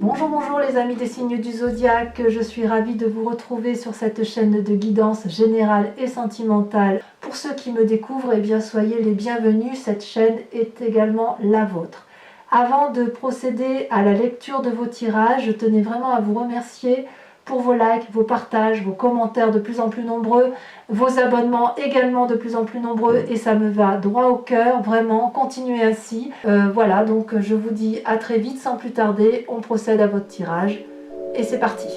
Bonjour, bonjour les amis des signes du zodiaque, je suis ravie de vous retrouver sur cette chaîne de guidance générale et sentimentale. Pour ceux qui me découvrent, eh bien soyez les bienvenus, cette chaîne est également la vôtre. Avant de procéder à la lecture de vos tirages, je tenais vraiment à vous remercier pour vos likes, vos partages, vos commentaires de plus en plus nombreux, vos abonnements également de plus en plus nombreux et ça me va droit au cœur, vraiment, continuez ainsi. Voilà, donc je vous dis à très vite, sans plus tarder, on procède à votre tirage et c'est parti.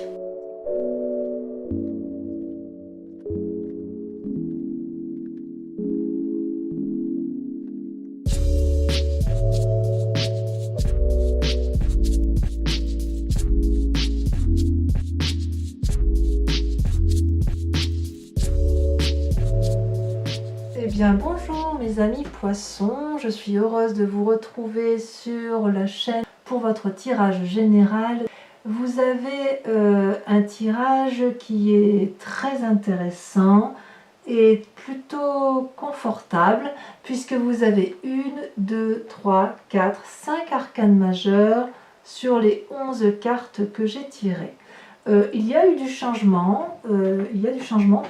Eh bien bonjour mes amis poissons, je suis heureuse de vous retrouver sur la chaîne pour votre tirage général. Vous avez un tirage qui est très intéressant et plutôt confortable puisque vous avez 1, 2, 3, 4, 5 arcanes majeures sur les 11 cartes que j'ai tirées. Il y a eu du changement,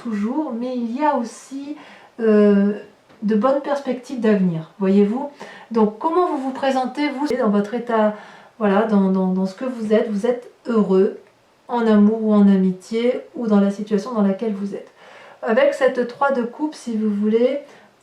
toujours, mais il y a aussi de bonnes perspectives d'avenir, voyez-vous. Donc comment vous vous présentez, vous, dans votre état, voilà, dans ce que vous êtes heureux, en amour ou en amitié, ou dans la situation dans laquelle vous êtes. Avec cette 3 de coupe, si vous voulez,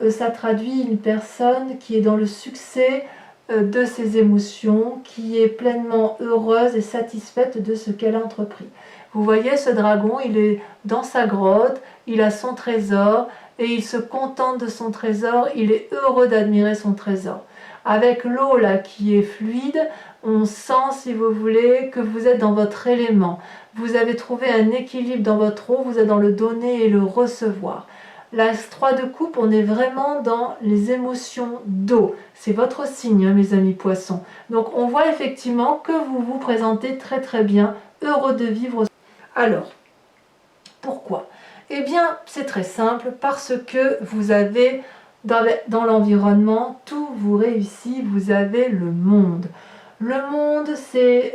ça traduit une personne qui est dans le succès de ses émotions, qui est pleinement heureuse et satisfaite de ce qu'elle a entrepris. Vous voyez, ce dragon, il est dans sa grotte, il a son trésor, et il se contente de son trésor, il est heureux d'admirer son trésor. Avec l'eau là qui est fluide, on sent, si vous voulez, que vous êtes dans votre élément. Vous avez trouvé un équilibre dans votre eau, vous êtes dans le donner et le recevoir. La 3 de coupe, on est vraiment dans les émotions d'eau. C'est votre signe, hein, mes amis poissons. Donc on voit effectivement que vous vous présentez très très bien, heureux de vivre. Alors, pourquoi ? Eh bien, c'est très simple, parce que vous avez dans l'environnement, tout vous réussit, vous avez le monde. Le monde, c'est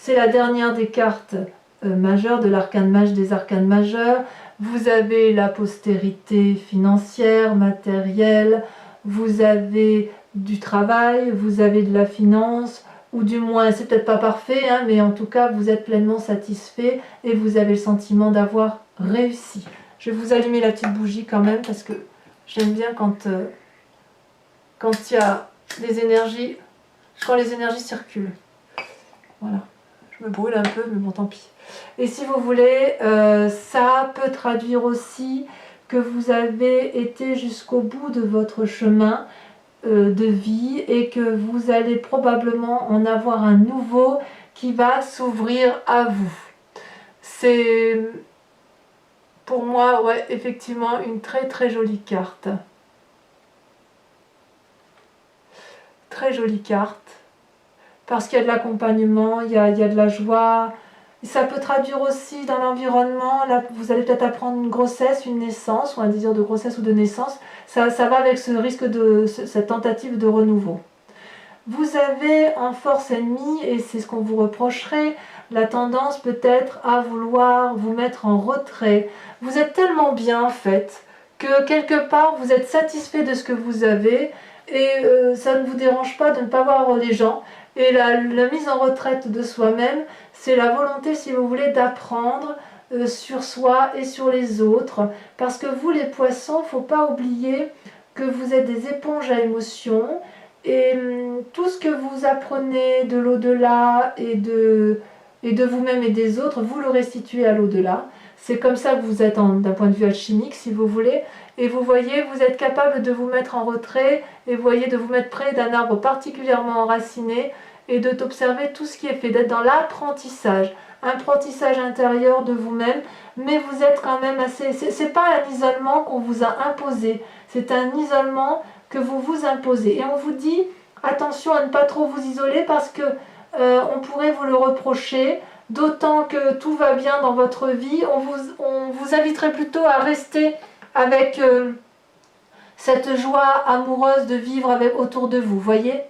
la dernière des cartes majeures, de l'arcane majeur, des arcanes majeurs. Vous avez la postérité financière, matérielle, vous avez du travail, vous avez de la finance, ou du moins, c'est peut-être pas parfait, hein, mais en tout cas, vous êtes pleinement satisfait et vous avez le sentiment d'avoir réussi. Je vais vous allumer la petite bougie quand même, parce que j'aime bien quand il y a des énergies, quand les énergies circulent. Voilà. Je me brûle un peu, mais bon, tant pis. Et si vous voulez, ça peut traduire aussi que vous avez été jusqu'au bout de votre chemin de vie et que vous allez probablement en avoir un nouveau qui va s'ouvrir à vous. C'est pour moi, ouais, effectivement, une très très jolie carte. Très jolie carte. Parce qu'il y a de l'accompagnement, il y a de la joie. Ça peut traduire aussi dans l'environnement, là vous allez peut-être apprendre une grossesse, une naissance, ou un désir de grossesse ou de naissance. Ça va avec ce risque de cette tentative de renouveau. Vous avez en force ennemie, et c'est ce qu'on vous reprocherait, la tendance peut-être à vouloir vous mettre en retrait. Vous êtes tellement bien en fait, que quelque part vous êtes satisfait de ce que vous avez, et ça ne vous dérange pas de ne pas voir les gens. Et la mise en retraite de soi-même, c'est la volonté, si vous voulez, d'apprendre sur soi et sur les autres. Parce que vous, les poissons, il ne faut pas oublier que vous êtes des éponges à émotions. Et tout ce que vous apprenez de l'au-delà et de vous-même et des autres, vous le restituez à l'au-delà. C'est comme ça que vous êtes d'un point de vue alchimique, si vous voulez. Et vous voyez, vous êtes capable de vous mettre en retrait, et vous voyez, de vous mettre près d'un arbre particulièrement enraciné, et de t'observer tout ce qui est fait, d'être dans l'apprentissage intérieur de vous-même, mais vous êtes quand même assez... C'est pas un isolement qu'on vous a imposé, c'est un isolement que vous vous imposez. Et on vous dit, attention à ne pas trop vous isoler, parce que on pourrait vous le reprocher, d'autant que tout va bien dans votre vie. On vous inviterait plutôt à rester avec cette joie amoureuse de vivre autour de vous, voyez ?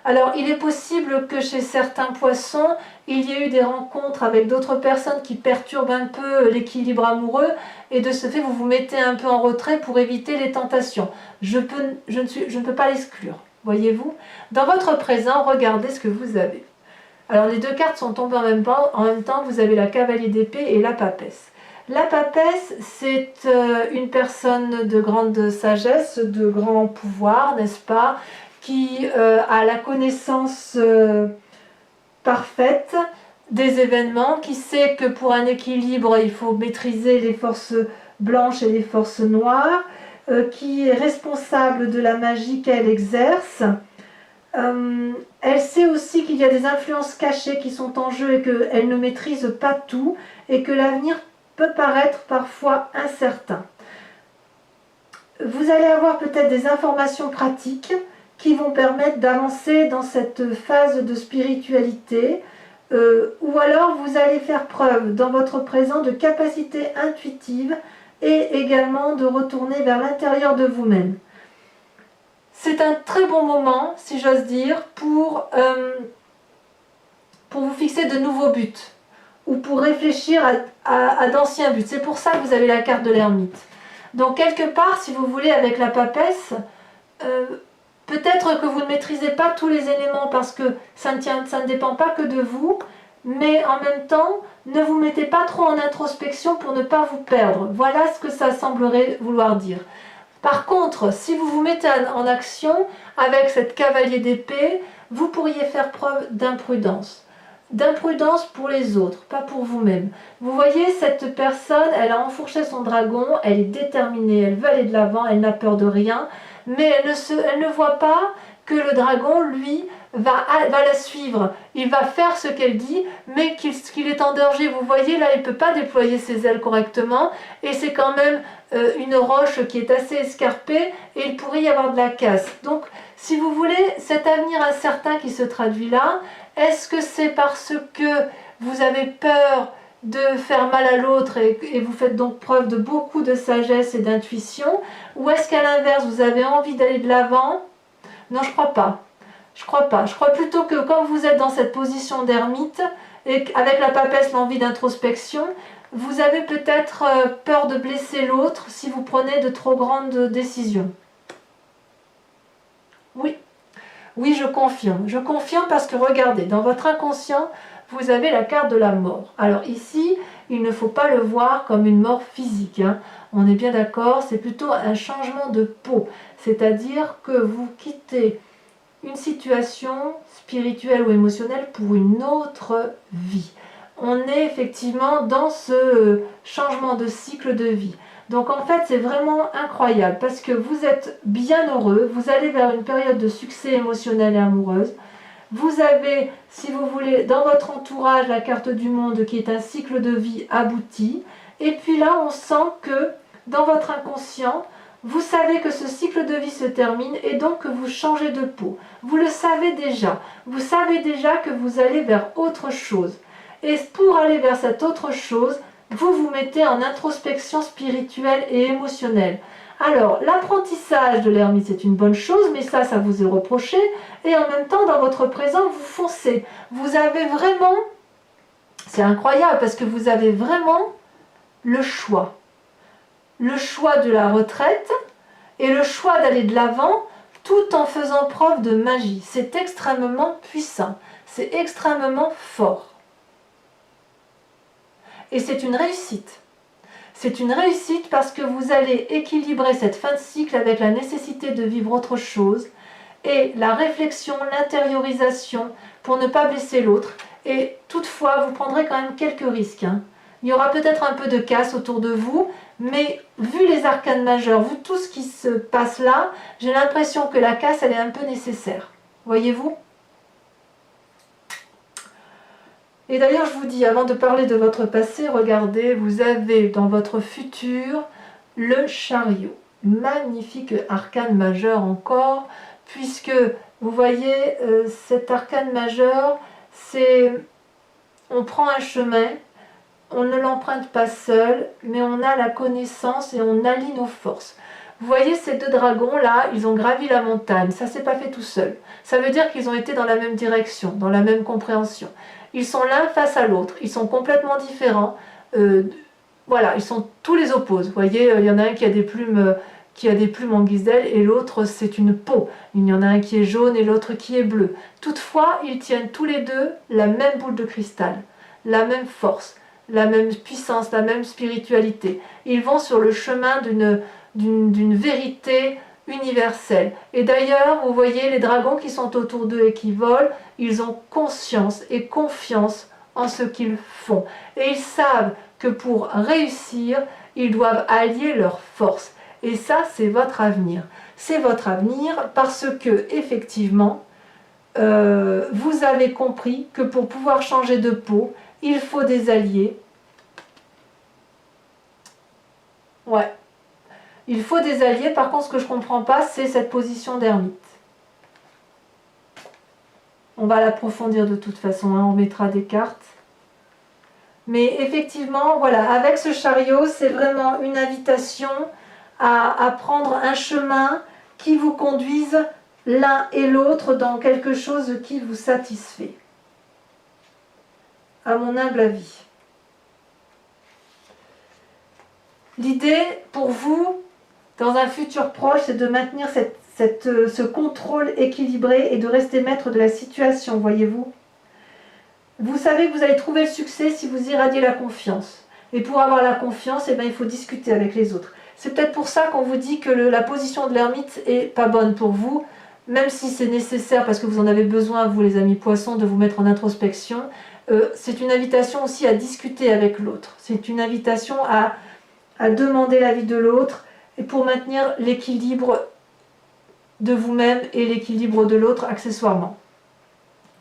Alors, il est possible que chez certains poissons, il y ait eu des rencontres avec d'autres personnes qui perturbent un peu l'équilibre amoureux et de ce fait, vous vous mettez un peu en retrait pour éviter les tentations. Je ne peux pas l'exclure, voyez-vous. Dans votre présent, regardez ce que vous avez. Alors, les deux cartes sont tombées en même temps, vous avez la cavalier d'épée et la papesse. La papesse, c'est une personne de grande sagesse, de grand pouvoir, n'est-ce pas, qui a la connaissance parfaite des événements, qui sait que pour un équilibre, il faut maîtriser les forces blanches et les forces noires, qui est responsable de la magie qu'elle exerce. Elle sait aussi qu'il y a des influences cachées qui sont en jeu et qu'elle ne maîtrise pas tout et que l'avenir peut paraître parfois incertain. Vous allez avoir peut-être des informations pratiques qui vont permettre d'avancer dans cette phase de spiritualité, ou alors vous allez faire preuve dans votre présent de capacité intuitive et également de retourner vers l'intérieur de vous-même. C'est un très bon moment, si j'ose dire, pour vous fixer de nouveaux buts ou pour réfléchir à d'anciens buts. C'est pour ça que vous avez la carte de l'ermite. Donc quelque part, si vous voulez, avec la papesse, peut-être que vous ne maîtrisez pas tous les éléments parce que ça ne dépend pas que de vous, mais en même temps, ne vous mettez pas trop en introspection pour ne pas vous perdre. Voilà ce que ça semblerait vouloir dire. Par contre, si vous vous mettez en action avec cette cavalier d'épée, vous pourriez faire preuve d'imprudence. D'imprudence pour les autres, pas pour vous-même. Vous voyez, cette personne, elle a enfourché son dragon, elle est déterminée, elle veut aller de l'avant, elle n'a peur de rien, mais elle ne voit pas que le dragon, lui, va la suivre. Il va faire ce qu'elle dit, mais qu'il est en danger. Vous voyez, là, il ne peut pas déployer ses ailes correctement, et c'est quand même une roche qui est assez escarpée, et il pourrait y avoir de la casse. Donc, si vous voulez, cet avenir incertain qui se traduit là, est-ce que c'est parce que vous avez peur de faire mal à l'autre et vous faites donc preuve de beaucoup de sagesse et d'intuition, ou est-ce qu'à l'inverse, vous avez envie d'aller de l'avant? Non, je crois pas. Je crois pas. Je crois plutôt que quand vous êtes dans cette position d'ermite, et avec la papesse, l'envie d'introspection, vous avez peut-être peur de blesser l'autre si vous prenez de trop grandes décisions. Oui. Oui, je confirme. Je confirme parce que regardez, dans votre inconscient, vous avez la carte de la mort. Alors ici, il ne faut pas le voir comme une mort physique, hein. On est bien d'accord, c'est plutôt un changement de peau. C'est-à-dire que vous quittez une situation spirituelle ou émotionnelle pour une autre vie. On est effectivement dans ce changement de cycle de vie. Donc en fait, c'est vraiment incroyable parce que vous êtes bien heureux, vous allez vers une période de succès émotionnel et amoureuse. Vous avez, si vous voulez, dans votre entourage, la carte du monde qui est un cycle de vie abouti. Et puis là, on sent que dans votre inconscient, vous savez que ce cycle de vie se termine et donc que vous changez de peau. Vous le savez déjà. Vous savez déjà que vous allez vers autre chose. Et pour aller vers cette autre chose, vous vous mettez en introspection spirituelle et émotionnelle. Alors, l'apprentissage de l'ermite, c'est une bonne chose, mais ça vous est reproché. Et en même temps, dans votre présent, vous foncez. Vous avez vraiment, c'est incroyable, parce que vous avez vraiment le choix. Le choix de la retraite et le choix d'aller de l'avant, tout en faisant preuve de magie. C'est extrêmement puissant. C'est extrêmement fort. Et c'est une réussite. C'est une réussite parce que vous allez équilibrer cette fin de cycle avec la nécessité de vivre autre chose et la réflexion, l'intériorisation pour ne pas blesser l'autre. Et toutefois, vous prendrez quand même quelques risques, hein. Il y aura peut-être un peu de casse autour de vous, mais vu les arcanes majeures, vu tout ce qui se passe là, j'ai l'impression que la casse, elle est un peu nécessaire. Voyez-vous ? Et d'ailleurs, je vous dis, avant de parler de votre passé, regardez, vous avez dans votre futur le chariot. Magnifique arcane majeur encore, puisque vous voyez, cet arcane majeur, c'est on prend un chemin, on ne l'emprunte pas seul, mais on a la connaissance et on allie nos forces. Vous voyez ces deux dragons là, ils ont gravi la montagne, ça s'est pas fait tout seul. Ça veut dire qu'ils ont été dans la même direction, dans la même compréhension. Ils sont l'un face à l'autre, ils sont complètement différents. Voilà, ils sont tous les opposés. Vous voyez, il y en a un qui a des plumes en guise d'aile et l'autre c'est une peau. Il y en a un qui est jaune et l'autre qui est bleu. Toutefois, ils tiennent tous les deux la même boule de cristal, la même force, la même puissance, la même spiritualité. Ils vont sur le chemin d'une vérité universelle. Et d'ailleurs, vous voyez les dragons qui sont autour d'eux et qui volent, ils ont conscience et confiance en ce qu'ils font. Et ils savent que pour réussir, ils doivent allier leurs forces. Et ça, c'est votre avenir. C'est votre avenir parce que, effectivement, vous avez compris que pour pouvoir changer de peau, il faut des alliés. Ouais. Il faut des alliés. Par contre, ce que je ne comprends pas, c'est cette position d'ermite. On va l'approfondir de toute façon, hein, on mettra des cartes. Mais effectivement, voilà, avec ce chariot, c'est vraiment une invitation à prendre un chemin qui vous conduise l'un et l'autre dans quelque chose qui vous satisfait. À mon humble avis. L'idée pour vous, dans un futur proche, c'est de maintenir ce contrôle équilibré et de rester maître de la situation, voyez-vous. Vous savez que vous allez trouver le succès si vous irradiez la confiance. Et pour avoir la confiance, eh bien, il faut discuter avec les autres. C'est peut-être pour ça qu'on vous dit que la position de l'ermite n'est pas bonne pour vous, même si c'est nécessaire parce que vous en avez besoin, vous les amis poissons, de vous mettre en introspection. C'est une invitation aussi à discuter avec l'autre. C'est une invitation à demander l'avis de l'autre et pour maintenir l'équilibre de vous-même et l'équilibre de l'autre accessoirement.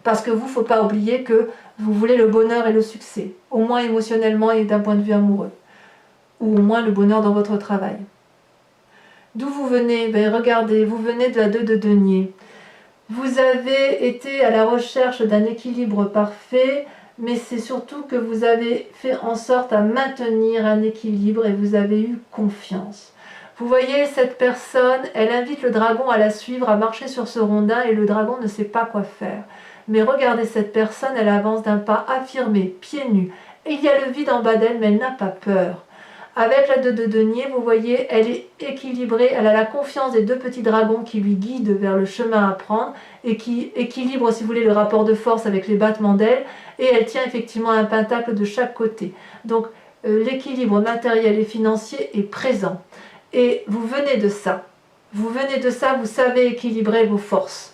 Parce que vous, il ne faut pas oublier que vous voulez le bonheur et le succès, au moins émotionnellement et d'un point de vue amoureux, ou au moins le bonheur dans votre travail. D'où vous venez? Ben, regardez, vous venez de la 2 de denier. Vous avez été à la recherche d'un équilibre parfait, mais c'est surtout que vous avez fait en sorte à maintenir un équilibre et vous avez eu confiance. Vous voyez, cette personne, elle invite le dragon à la suivre, à marcher sur ce rondin et le dragon ne sait pas quoi faire. Mais regardez cette personne, elle avance d'un pas affirmé, pieds nus. Et il y a le vide en bas d'elle, mais elle n'a pas peur. Avec la 2 de denier, vous voyez, elle est équilibrée, elle a la confiance des deux petits dragons qui lui guident vers le chemin à prendre et qui équilibrent, si vous voulez, le rapport de force avec les battements d'ailes. Et elle tient effectivement un pentacle de chaque côté. Donc l'équilibre matériel et financier est présent. Et vous venez de ça. Vous venez de ça, vous savez équilibrer vos forces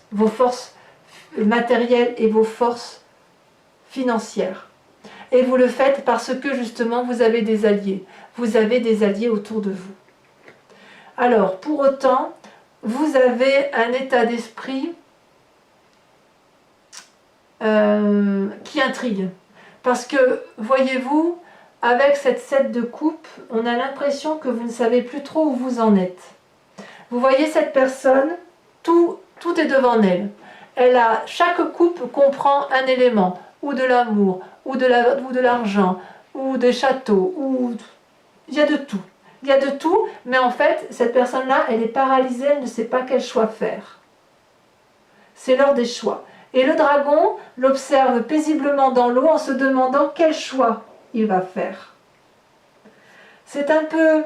matérielles et vos forces financières. Et vous le faites parce que justement vous avez des alliés. Vous avez des alliés autour de vous. Alors, pour autant, vous avez un état d'esprit qui intrigue. Parce que, voyez-vous, avec cette 7 de coupe, on a l'impression que vous ne savez plus trop où vous en êtes. Vous voyez cette personne, tout est devant elle. Chaque coupe comprend un élément, ou de l'amour, ou de l'argent, ou des châteaux, ou il y a de tout. Il y a de tout, mais en fait, cette personne-là, elle est paralysée, elle ne sait pas quel choix faire. C'est l'heure des choix. Et le dragon l'observe paisiblement dans l'eau en se demandant quel choix il va faire. C'est un peu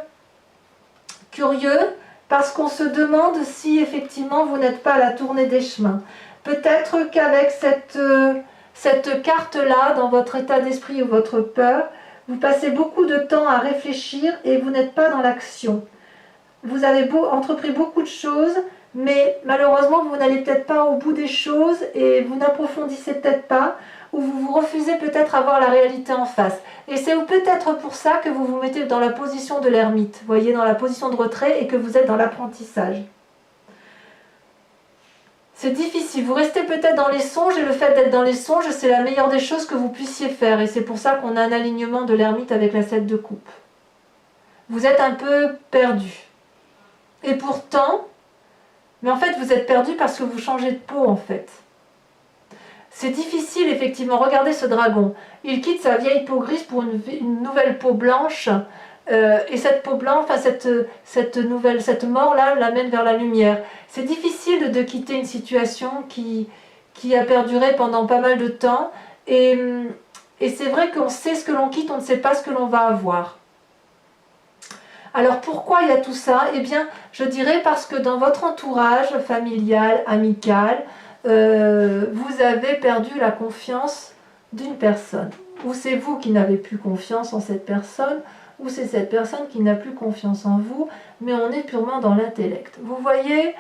curieux parce qu'on se demande si effectivement vous n'êtes pas à la tournée des chemins. Peut-être qu'avec cette carte-là, dans votre état d'esprit ou votre peur, vous passez beaucoup de temps à réfléchir et vous n'êtes pas dans l'action. Vous avez entrepris beaucoup de choses, mais malheureusement, vous n'allez peut-être pas au bout des choses et vous n'approfondissez peut-être pas, ou vous vous refusez peut-être à voir la réalité en face. Et c'est peut-être pour ça que vous vous mettez dans la position de l'ermite, voyez, dans la position de retrait et que vous êtes dans l'apprentissage. C'est difficile, vous restez peut-être dans les songes et le fait d'être dans les songes, c'est la meilleure des choses que vous puissiez faire et c'est pour ça qu'on a un alignement de l'ermite avec la 7 de coupe. Vous êtes un peu perdu. Et pourtant, mais en fait vous êtes perdu parce que vous changez de peau en fait. C'est difficile effectivement, regardez ce dragon, il quitte sa vieille peau grise pour une nouvelle peau blanche et cette peau blanche, enfin cette mort-là l'amène vers la lumière. C'est difficile de quitter une situation qui a perduré pendant pas mal de temps, et c'est vrai qu'on sait ce que l'on quitte, on ne sait pas ce que l'on va avoir. Alors pourquoi il y a tout ça? Eh bien, je dirais parce que dans votre entourage familial, amical, vous avez perdu la confiance d'une personne. Ou c'est vous qui n'avez plus confiance en cette personne, ou c'est cette personne qui n'a plus confiance en vous, mais on est purement dans l'intellect. Vous voyez,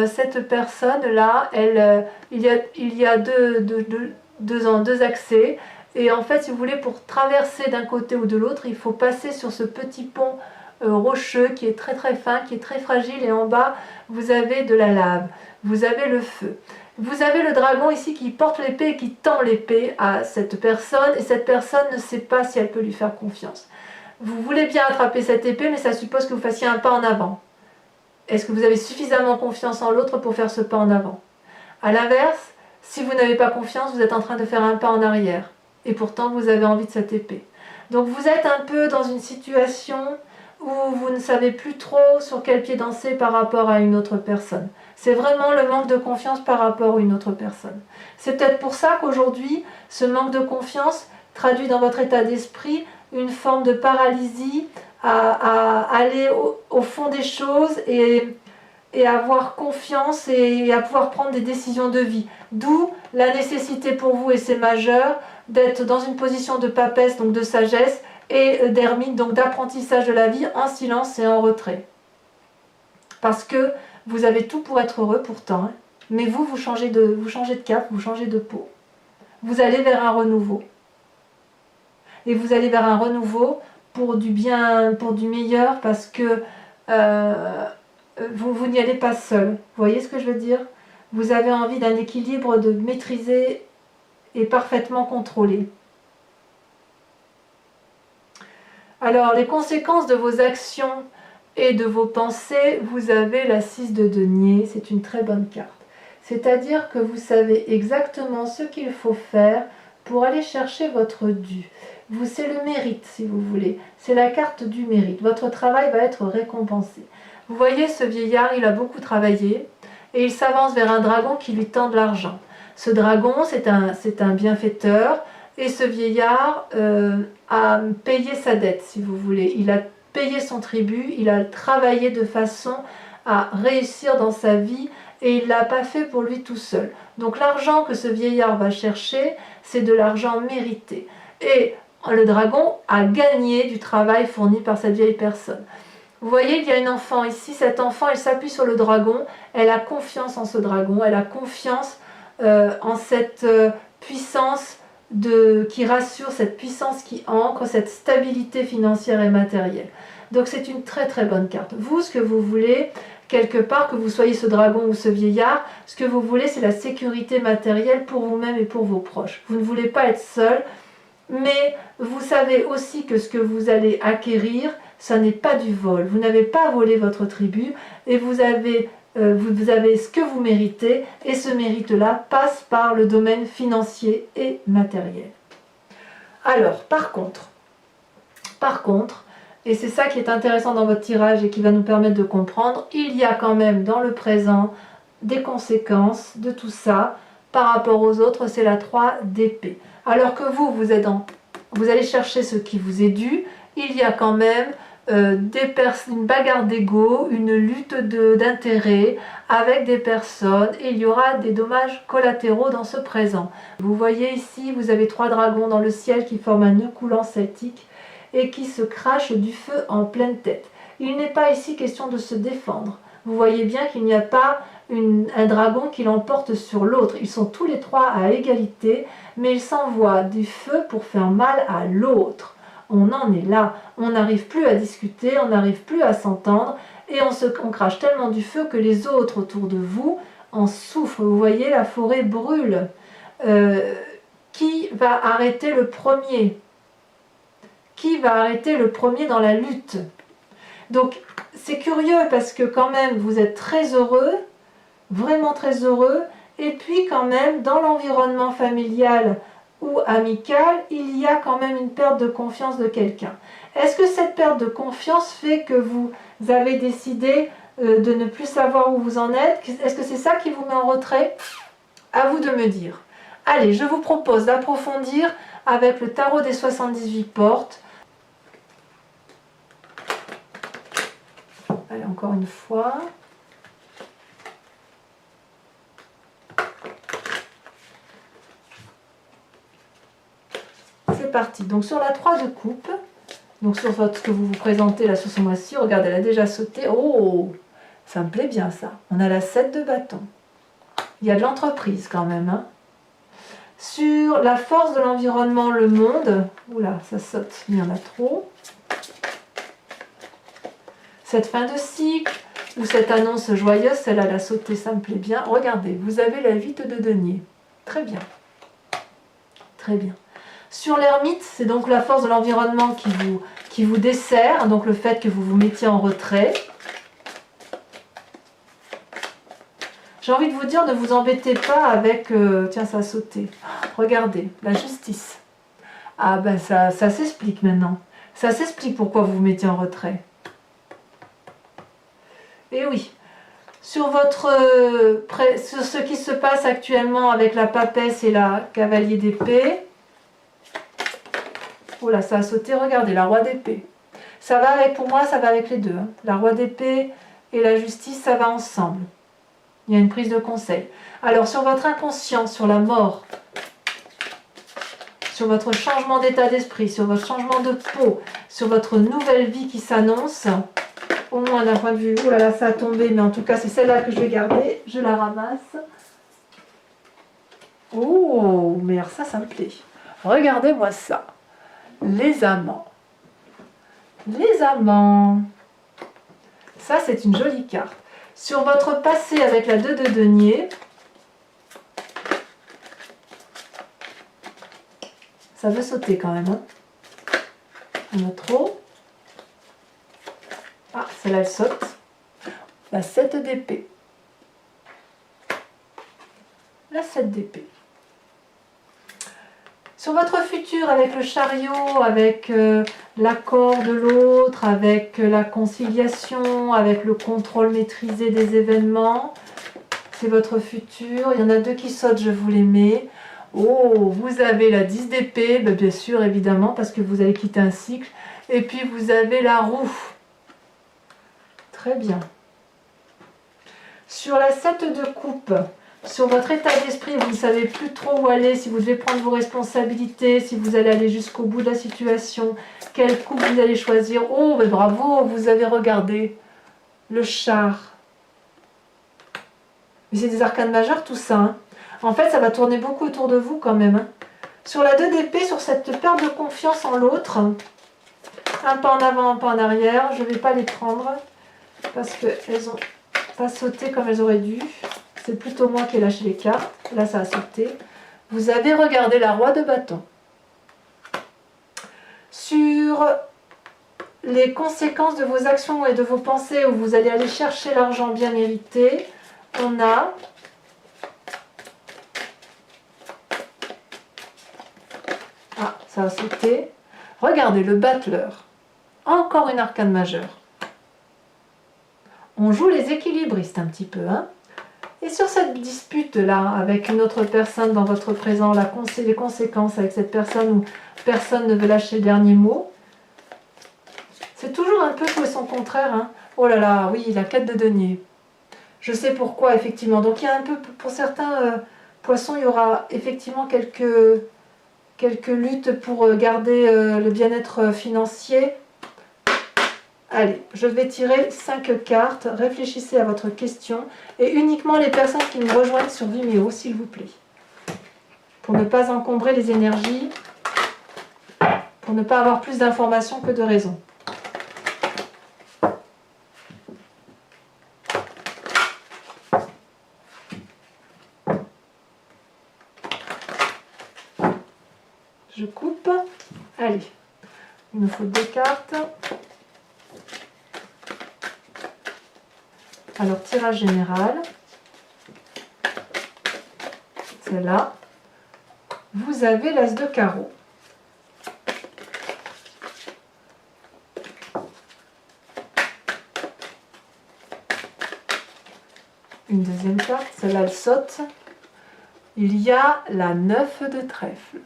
cette personne-là, il y a deux accès, et en fait, si vous voulez, pour traverser d'un côté ou de l'autre, il faut passer sur ce petit pont rocheux qui est très très fin, qui est très fragile, et en bas, vous avez de la lave, vous avez le feu. Vous avez le dragon ici qui porte l'épée et qui tend l'épée à cette personne, et cette personne ne sait pas si elle peut lui faire confiance. Vous voulez bien attraper cette épée, mais ça suppose que vous fassiez un pas en avant. Est-ce que vous avez suffisamment confiance en l'autre pour faire ce pas en avant? A l'inverse, si vous n'avez pas confiance, vous êtes en train de faire un pas en arrière. Et pourtant, vous avez envie de cette épée. Donc vous êtes un peu dans une situation où vous ne savez plus trop sur quel pied danser par rapport à une autre personne. C'est vraiment le manque de confiance par rapport à une autre personne. C'est peut-être pour ça qu'aujourd'hui, ce manque de confiance traduit dans votre état d'esprit une forme de paralysie à aller au fond des choses et avoir confiance et à pouvoir prendre des décisions de vie. D'où la nécessité pour vous, et c'est majeur, d'être dans une position de papesse, donc de sagesse, et d'ermite, donc d'apprentissage de la vie en silence et en retrait. Parce que vous avez tout pour être heureux pourtant, hein, mais vous changez de cap, vous changez de peau. Vous allez vers un renouveau. Et vous allez vers un renouveau pour du bien, pour du meilleur, parce que vous n'y allez pas seul. Vous voyez ce que je veux dire? Vous avez envie d'un équilibre de maîtriser et parfaitement contrôlé. Alors, les conséquences de vos actions et de vos pensées, vous avez la 6 de denier, c'est une très bonne carte. C'est-à-dire que vous savez exactement ce qu'il faut faire pour aller chercher votre dû. C'est le mérite, si vous voulez. C'est la carte du mérite. Votre travail va être récompensé. Vous voyez, ce vieillard, il a beaucoup travaillé et il s'avance vers un dragon qui lui tend de l'argent. Ce dragon, c'est un bienfaiteur, et ce vieillard a payé sa dette, si vous voulez. Il a payé son tribut, il a travaillé de façon à réussir dans sa vie, et il ne l'a pas fait pour lui tout seul. Donc l'argent que ce vieillard va chercher, c'est de l'argent mérité. Et le dragon a gagné du travail fourni par cette vieille personne. Vous voyez, il y a une enfant ici, cet enfant, elle s'appuie sur le dragon, elle a confiance en ce dragon, elle a confiance en cette puissance qui rassure, cette puissance qui ancre, cette stabilité financière et matérielle. Donc c'est une très très bonne carte. Vous, ce que vous voulez, quelque part, que vous soyez ce dragon ou ce vieillard, ce que vous voulez, c'est la sécurité matérielle pour vous-même et pour vos proches. Vous ne voulez pas être seul, mais vous savez aussi que ce que vous allez acquérir, ça n'est pas du vol. Vous n'avez pas volé votre tribu, et vous avez ce que vous méritez, et ce mérite-là passe par le domaine financier et matériel. Alors, par contre, et c'est ça qui est intéressant dans votre tirage et qui va nous permettre de comprendre, il y a quand même dans le présent des conséquences de tout ça par rapport aux autres, c'est la 3 d'épée. Alors que vous allez chercher ce qui vous est dû, il y a quand même une bagarre d'ego, une lutte d'intérêt avec des personnes, et il y aura des dommages collatéraux dans ce présent. Vous voyez ici, vous avez 3 dragons dans le ciel qui forment un nœud coulant celtique et qui se crachent du feu en pleine tête. Il n'est pas ici question de se défendre. Vous voyez bien qu'il n'y a pas un dragon qui l'emporte sur l'autre. Ils sont tous les 3 à égalité, mais ils s'envoient du feu pour faire mal à l'autre. On en est là, on n'arrive plus à discuter, on n'arrive plus à s'entendre, et on crache tellement du feu que les autres autour de vous en souffrent. Vous voyez, la forêt brûle. Qui va arrêter le premier? Qui va arrêter le premier dans la lutte? Donc c'est curieux parce que quand même vous êtes très heureux, vraiment très heureux, et puis quand même dans l'environnement familial ou amical, il y a quand même une perte de confiance de quelqu'un. Est-ce que cette perte de confiance fait que vous avez décidé de ne plus savoir où vous en êtes? Est-ce que c'est ça qui vous met en retrait? À vous de me dire. Allez, je vous propose d'approfondir avec le tarot des 78 portes. Allez, encore une fois. C'est parti. Donc sur la 3 de coupe, donc sur ce que vous vous présentez là sur ce mois-ci, regardez, elle a déjà sauté. Oh, ça me plaît bien ça. On a la 7 de bâton. Il y a de l'entreprise quand même. Hein. Sur la force de l'environnement, le monde. Oula, ça saute, il y en a trop. Cette fin de cycle, ou cette annonce joyeuse, celle-là, elle a sauté, ça me plaît bien. Regardez, vous avez la 8 de denier. Très bien. Très bien. Sur l'ermite, c'est donc la force de l'environnement qui vous dessert, donc le fait que vous vous mettiez en retrait. J'ai envie de vous dire, ne vous embêtez pas avec... tiens, ça a sauté. Regardez, la justice. Ah ben ça s'explique maintenant. Ça s'explique pourquoi vous vous mettez en retrait. Et oui, sur ce qui se passe actuellement avec la papesse et la cavalier d'épée, oh là, ça a sauté, regardez, la roi d'épée. Ça va avec, pour moi, ça va avec les deux. Hein. La roi d'épée et la justice, ça va ensemble. Il y a une prise de conseil. Alors, sur votre inconscient, sur la mort, sur votre changement d'état d'esprit, sur votre changement de peau, sur votre nouvelle vie qui s'annonce, au moins d'un point de vue, oh là là, ça a tombé, mais en tout cas, c'est celle-là que je vais garder. Je la ramasse. Oh, mais alors ça me plaît. Regardez-moi ça. Les amants. Les amants. Ça, c'est une jolie carte. Sur votre passé avec la 2 de denier, ça veut sauter quand même. Hein. On a trop. Ah, celle-là, elle saute. La 7 d'épée. La 7 d'épée. Sur votre futur, avec le chariot, avec l'accord de l'autre, avec la conciliation, avec le contrôle maîtrisé des événements, c'est votre futur. Il y en a deux qui sautent, je vous les mets. Oh, vous avez la 10 d'épée, ben bien sûr, évidemment, parce que vous allez quitter un cycle. Et puis vous avez la roue. Très bien. Sur la 7 de coupe, sur votre état d'esprit, vous ne savez plus trop où aller, si vous devez prendre vos responsabilités, si vous allez aller jusqu'au bout de la situation, quelle coupe vous allez choisir. Oh, mais bravo, vous avez regardé le char. Mais c'est des arcanes majeures tout ça. Hein. En fait, ça va tourner beaucoup autour de vous quand même. Hein. Sur la 2 d'épée, sur cette perte de confiance en l'autre, un pas en avant, un pas en arrière, je ne vais pas les prendre parce qu'elles n'ont pas sauté comme elles auraient dû. C'est plutôt moi qui ai lâché les cartes. Là, ça a sauté. Vous avez regardé la roi de bâton. Sur les conséquences de vos actions et de vos pensées où vous allez aller chercher l'argent bien mérité, on a ah, ça a sauté. Regardez, le battleur. Encore une arcane majeure. On joue les équilibristes un petit peu, hein. Et sur cette dispute-là, avec une autre personne dans votre présent, les conséquences avec cette personne où personne ne veut lâcher le dernier mot, c'est toujours un peu tout et son contraire. Hein. Oh là là, oui, la 4 de denier. Je sais pourquoi, effectivement. Donc il y a un peu, pour certains poissons, il y aura effectivement quelques luttes pour garder le bien-être financier. Allez, je vais tirer 5 cartes, réfléchissez à votre question, et uniquement les personnes qui me rejoignent sur Vimeo, s'il vous plaît. Pour ne pas encombrer les énergies, pour ne pas avoir plus d'informations que de raisons. Je coupe. Allez, il me faut 2 cartes. Alors, tirage général. Celle-là. vous avez l'as de carreau. Une deuxième carte, celle-là elle saute. Il y a la 9 de trèfle.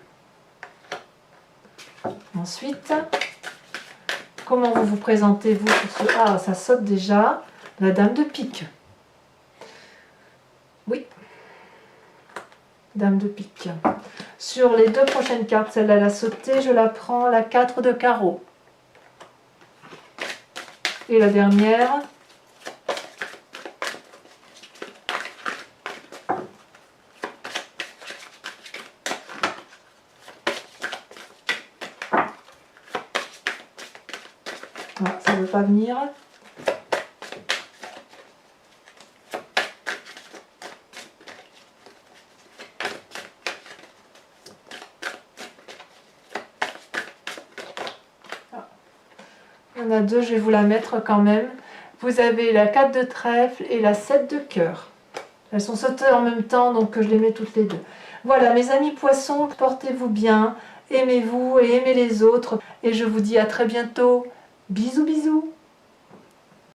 Ensuite, comment vous vous présentez vous sur ce... Ah, ça saute déjà. La dame de pique. Oui. Dame de pique. Sur les deux prochaines cartes, celle-là elle a sauté, je la prends, la 4 de carreau. Et la dernière, ah, ça ne veut pas venir. Il y en a deux, je vais vous la mettre quand même. Vous avez la 4 de trèfle et la 7 de cœur. Elles sont sautées en même temps, donc je les mets toutes les deux. Voilà, mes amis poissons, portez-vous bien, aimez-vous et aimez les autres. Et je vous dis à très bientôt. Bisous, bisous.